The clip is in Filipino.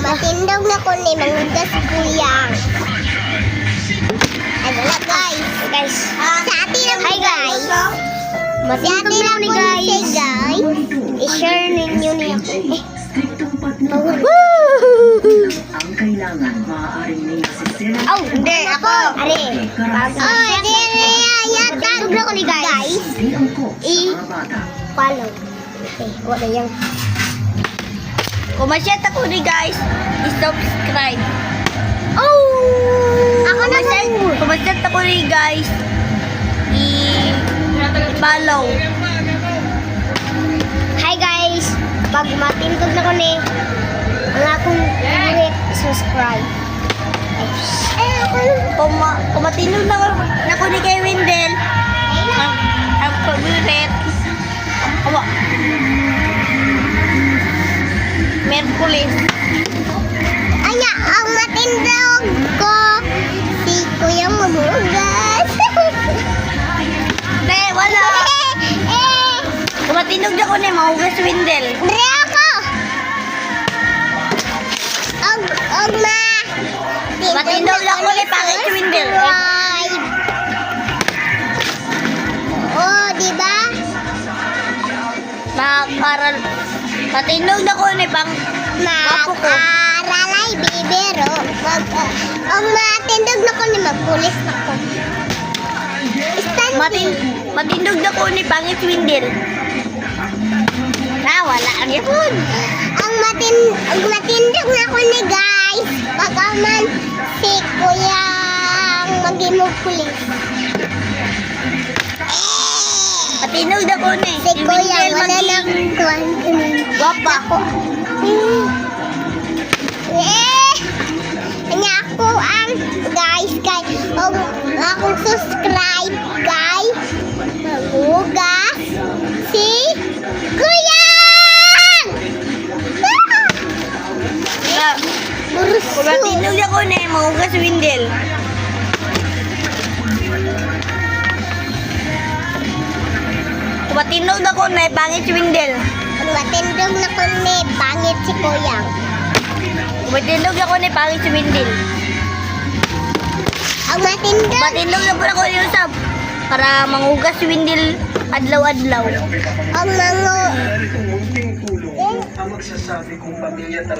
matindog na ko ni manggas kuyang. Ay, wala guys. Sa atin ang guys. Matindog na ni guys. I-share ninyo niya. Ang kailangan, maaaring niya si Sena. Oh, hindi. Ako. Ari. Hindi. Matindog na ko ni guys. I-follow. Okay, wala yan. Kung masyat ako ni guys, i-subscribe. Oh! Ako na Kung masyat ako ni guys, i-follow. Hi guys! Pag matindog na ko ni, ang akong favorite, subscribe. Kung matindog na ako ni kay Wendell, ang favorite, Merkulis. Anya, ang matindog ko, si Kuya Mamugas. Hindi, wala. Kung matindog na ako ni Mahugas Wendell. Dre ako! Matindog na ako ni Pangit si Wendell. Subscribe. Oh, diba? Matindog na ako ni Wapo ko. Mag-aralay, bibero. Ang matindog na ko ni magpulis ako. Matindog na ako ni Pangit Wendell. Wala ang yapon. Ang matindog na ko ni guys. Pagkaman si Kuya magimog pulis. Matindog na ako ni. Si Kuya wala nang kuwan. Wapa ko. Kanya ako ang guys kay akong subscribe kay Mamugas si Kuya. Kung matindog na ako ni Mahugas Wendell. Kung matindog na ako ni Pangit si Wendell. Ang matindog na ko ni pangit si Kuya. Kung matindog na ako ni Pangit si Wendell. Ang matindog. Matindog na po ako ni Usab. Para manghugas si Wendell adlaw-adlaw. Ang mga Kunting tulong ang magsasabi kung pamilya talaga.